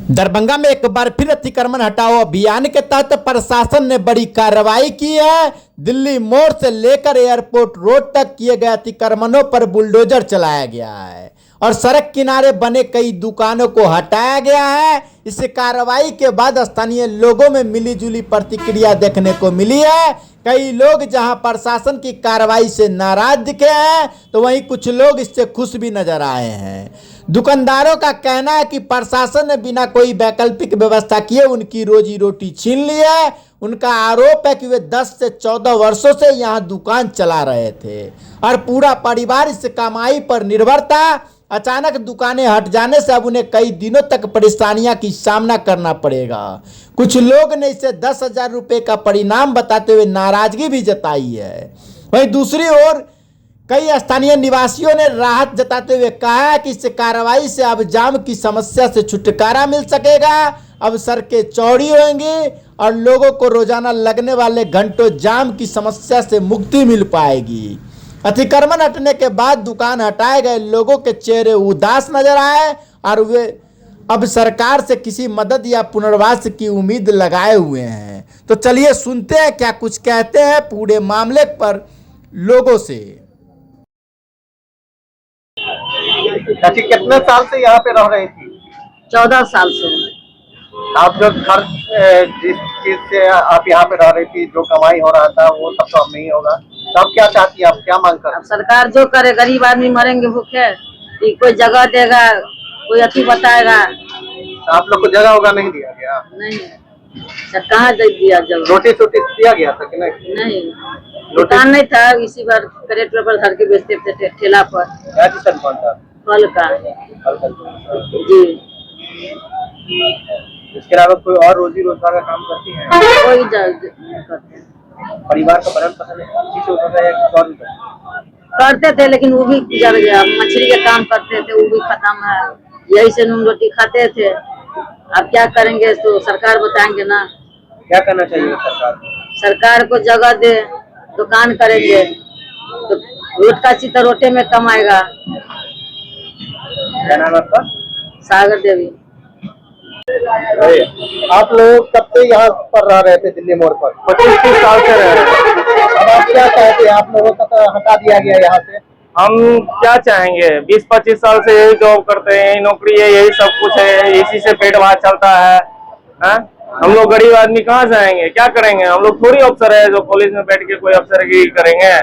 दरभंगा में एक बार फिर अतिक्रमण हटाओ अभियान के तहत प्रशासन ने बड़ी कार्रवाई की है। दिल्ली मोड़ से लेकर एयरपोर्ट रोड तक किए गए अतिक्रमणों पर बुलडोजर चलाया गया है और सड़क किनारे बने कई दुकानों को हटाया गया है। इस कार्रवाई के बाद स्थानीय लोगों में मिलीजुली प्रतिक्रिया देखने को मिली है। कई लोग जहां प्रशासन की कार्रवाई से नाराज दिखे हैं तो वहीं कुछ लोग इससे खुश भी नजर आए हैं। दुकानदारों का कहना है कि प्रशासन ने बिना कोई वैकल्पिक व्यवस्था किए उनकी रोजी रोटी छीन ली है। उनका आरोप है कि वे 10 से 14 वर्षों से यहां दुकान चला रहे थे और पूरा परिवार इस कमाई पर निर्भर था। अचानक दुकानें हट जाने से अब उन्हें कई दिनों तक परेशानियां की सामना करना पड़ेगा। कुछ लोग ने इसे 10,000 रुपये का परिणाम बताते हुए नाराजगी भी जताई है। वहीं दूसरी ओर कई स्थानीय निवासियों ने राहत जताते हुए कहा है कि इस कार्रवाई से अब जाम की समस्या से छुटकारा मिल सकेगा। अब सड़कें चौड़ी होंगी और लोगों को रोजाना लगने वाले घंटों जाम की समस्या से मुक्ति मिल पाएगी। अतिक्रमण हटने के बाद दुकान हटाए गए लोगों के चेहरे उदास नजर आए और वे अब सरकार से किसी मदद या पुनर्वास की उम्मीद लगाए हुए हैं। तो चलिए सुनते हैं क्या कुछ कहते हैं पूरे मामले पर लोगों से। चाची कितने साल से यहाँ पे रह रही थी? 14 साल से। आप जो घर जिस चीज से आप यहाँ पे रह रही थी, जो कमाई हो रहा था वो सब तो अब नहीं होगा, तो अब क्या चाहती है, आप क्या मांग कर? अब सरकार जो करे, गरीब आदमी मरेंगे भूखे, कोई जगह देगा, कोई अति बताएगा। तो आप लोग को जगह होगा नहीं दिया गया? नहीं सर, कहाँ दिया जगह? रोटी सोटी दिया गया था कि नहीं? नहीं, दुकान नहीं था, इसी बार करेट पर धर के बेचते थे ठेला पर। क्या चीज का दुकान था? फल का। फल का दुकान। जी। इसके अलावा कोई और रोजी रोजगार का काम करती है? कोई नहीं करते। परिवार का भरण पोषण इसी से होता है या कुछ और भी करते थे, लेकिन वो भी गुजर गया। मछली का काम करते थे, वो भी खत्म है। यही से नून रोटी खाते थे। अब क्या करेंगे तो सरकार बताएंगे ना। क्या करना चाहिए सरकार? सरकार को जगह दे, दुकान करेंगे तो रोट का चिता रोटे में कमाएगा। क्या नाम है आपका? सागर देवी। आप लोग कब से यहाँ पर रह रहे थे दिल्ली मोड़ पर? 25-30 साल से रह रहे थे। अब आप क्या चाहते हैं? आप लोगों का तो हटा दिया गया यहाँ से। हम क्या चाहेंगे, 20-25 साल से यही जॉब करते हैं, यही नौकरी है, यही सब कुछ है, इसी से पेट भात चलता है। हम लोग गरीब आदमी कहाँ जाएंगे, क्या करेंगे? हम लोग थोड़ी अफसर है जो कॉलेज में बैठ के कोई अफसरगिरी करेंगे।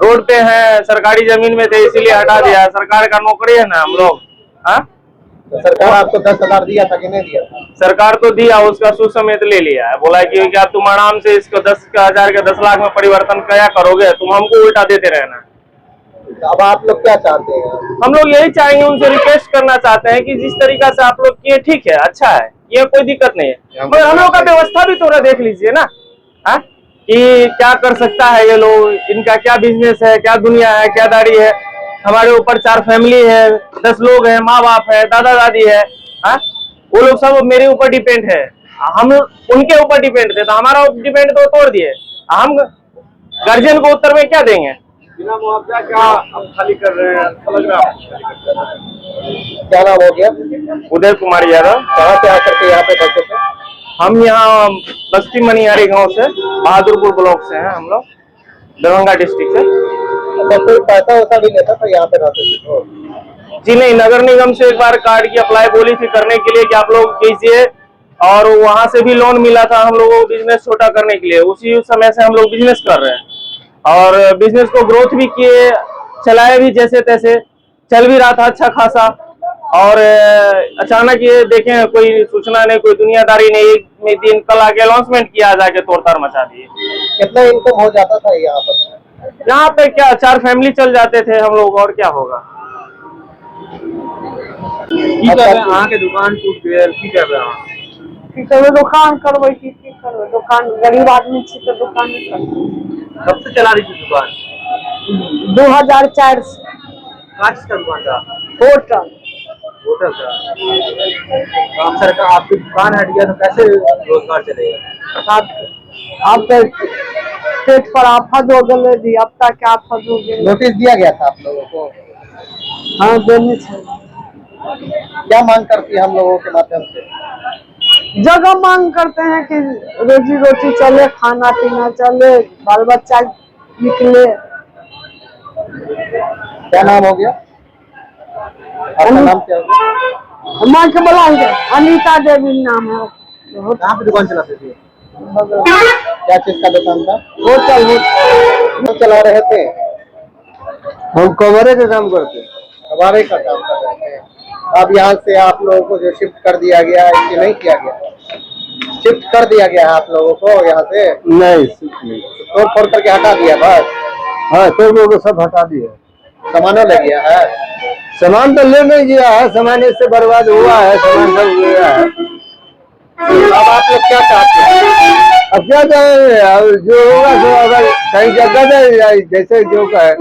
रोड पे है, सरकारी जमीन में थे इसीलिए हटा दिया। सरकार का नौकरी है ना हम लोग। तो सरकार आपको 10,000 दिया था कि नहीं दिया था? सरकार तो दिया, उसका सूद समेत ले लिया है। बोला कि क्या तुम आराम से इसको 10,000 के 10 लाख में परिवर्तन क्या करोगे, तुम हमको उल्टा देते रहना। अब आप लोग क्या चाहते हैं? हम लोग यही चाहेंगे, उनसे रिक्वेस्ट करना चाहते हैं कि जिस तरीका से आप लोग किए ठीक है, अच्छा है, ये कोई दिक्कत नहीं है, मगर हम लोग का व्यवस्था भी थोड़ा देख लीजिए ना। कि क्या कर सकता है ये लोग, इनका क्या बिजनेस है, क्या दुनिया है, क्या दाढ़ी है। हमारे ऊपर 4 फैमिली है, 10 लोग हैं, माँ बाप है, दादा दादी है। वो लोग सब मेरे ऊपर डिपेंड है, हम उनके ऊपर डिपेंड थे, तो हमारा डिपेंड तो तोड़ दिए। हम गार्जियन को उत्तर में क्या देंगे? बिना मुआवजा क्या अब खाली कर रहे हैं? समझ रहे हैं? क्या नाम हो गया? उदय कुमार यादव। कहाँ से आकर के यहाँ पे बैठे थे? हम यहाँ बस्ती मनिहारी गांव से, बहादुरपुर ब्लॉक से हैं हम लोग, दरभंगा डिस्ट्रिक्ट से। तो कोई पैसा वैसा भी लेता था यहाँ पे रहते थे? जी नहीं, नगर निगम से एक बार कार्ड की अप्लाई बोली थी करने के लिए कि आप लोग कीजिए, और वहां से भी लोन मिला था हम लोगों को बिजनेस छोटा करने के लिए। उसी समय से हम लोग बिजनेस कर रहे हैं और बिजनेस को ग्रोथ भी किए, चलाए भी, जैसे तैसे चल भी रहा था अच्छा खासा। और अचानक ये देखें, कोई सूचना नहीं, कोई दुनियादारी नहीं, एक दिन कल आके अनाउंसमेंट किया, जाके तोड़ताड़ मचा दिए। कितना इनकम हो जाता था यहाँ पर? यहाँ पे क्या 4 फैमिली चल जाते थे हम लोग, और क्या होगा। के दुकान टूट गया, दुकान करबै की करबै, दुकान गरीब आदमी छी तो दुकान नहीं करबै। कब से चला रही थी दुकान? 2004 से। कांच का दुकान था? होटल का। आप सरकार आपकी दुकान हट गया तो कैसे रोजगार चलेगा? आप तो पेट पर आफत हो गए जी, अब तक आफत हो गई। नोटिस दिया गया था आप लोगों को? हाँ, देने चाहिए। क्या मांग करती है हम लोगों के माध्यम से? जगह मांग करते हैं कि रोजी रोटी चले, खाना पीना चले, बाल बच्चा निकले। क्या नाम हो गया आपका? नाम क्या हो? माँ के बुलाएंगे, अनीता देवी नाम है। कहाँ पे दुकान चलाते थे? क्या चीज का दुकान था? होटल चला रहे थे? हम कवरे का काम करते हैं। हमारे का काम कर रहे थे। अब यहाँ से आप लोगों को जो शिफ्ट कर दिया गया है कि नहीं किया गया? शिफ्ट कर दिया गया है आप लोगों को यहाँ से? नहीं, सिर्फ नहीं। तोड़ फोड़ करके हटा दिया बस? हाँ, तो लोग सब हटा दिए। सामानों ले गया है? सामान तो ले नहीं गया है, सामान इससे बर्बाद हुआ है, सामान सब गया है। अब आप लोग क्या चाहते हैं? अब क्या कहें, अब जो होगा सो अगर कहीं जगह दे जैसे जो कहे।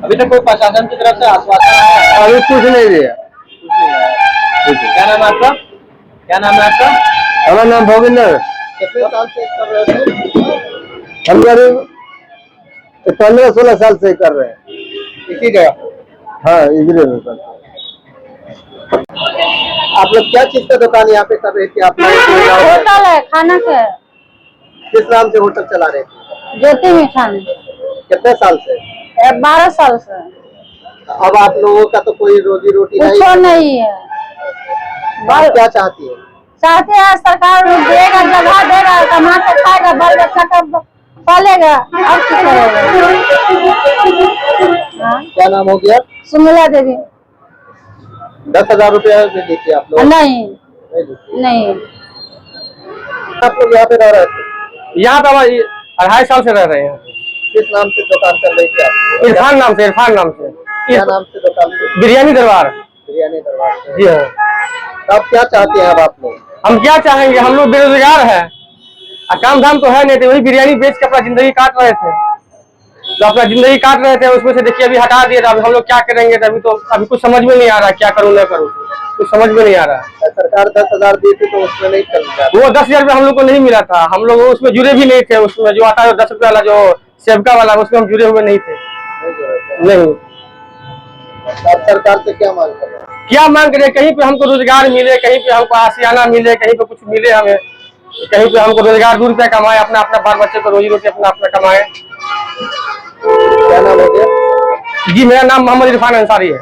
अभी तक कोई प्रशासन की तरफ से आश्वासन है? अभी कुछ नहीं दिया। क्या नाम है आपका? क्या नाम है आपका? हमारा नाम भोगिंदर। कितने साल से कर रहे थे? हम करीब 15-16 साल से कर रहे हैं। इसी जगह? हाँ, इधर में करते हैं। आप लोग क्या चीज का दुकान यहाँ पे कर रहे थे? आप लोग होटल है, खाना का है, किस नाम से होटल चला रहे थे? ज्योति मिठान। कितने साल से? 12 साल से। अब आप लोगों का तो कोई रोजी रोटी कुछ नहीं है। आप क्या चाहती है? चाहते हैं सरकार देगा, जगह देगा, कमा के खाएगा, बाल बच्चा का पालेगा, और क्या करेगा। हाँ? क्या नाम हो गया? सुमिला देवी। 10,000 रुपया भी दीजिए आप लोग? नहीं दीजिए। नहीं, आप लोग यहाँ पे रह रहे थे? यहाँ पे हम 2.5 साल से रह रहे हैं। किस नाम से दुकान कर रही थी आप? इरफान नाम से, इरफान नाम से। क्या नाम से दुकान थी? बिरयानी दरबार। बिरयानी दरबार से। जी हाँ। तो आप क्या चाहते हैं अब आप लोग? हम क्या चाहेंगे, हम लोग बेरोजगार हैं, काम धाम तो है नहीं, तो वही बिरयानी बेच के अपना जिंदगी काट रहे थे। तो अपना जिंदगी काट रहे थे, उसमें से देखिए अभी हटा दिए, अब हम लोग क्या करेंगे? अभी कुछ समझ में नहीं आ रहा, क्या करूँ ना करूँ, कुछ समझ में नहीं आ रहा। सरकार 10,000 दी थी तो उसमें नहीं चल रहा? वो 10,000 रुपया हम लोग को नहीं मिला था, हम लोग उसमें जुड़े भी नहीं थे। उसमें जो आता है 10 रुपया वाला, जो सेवका वाला, उसमें हम जुड़े हुए नहीं थे। नहीं। आप सरकार से क्या मांग कर रहे हैं? क्या मांग रहे? कहीं पे हमको रोजगार मिले, कहीं पे हमको आशियाना मिले, कहीं पे कुछ मिले हमें, कहीं पे हमको रोजगार, 2 रुपया कमाए, अपना अपना बाल बच्चे को रोजी रोटी अपना अपना कमाए। क्या नाम हो गया? जी, मेरा नाम मोहम्मद इरफान अंसारी है।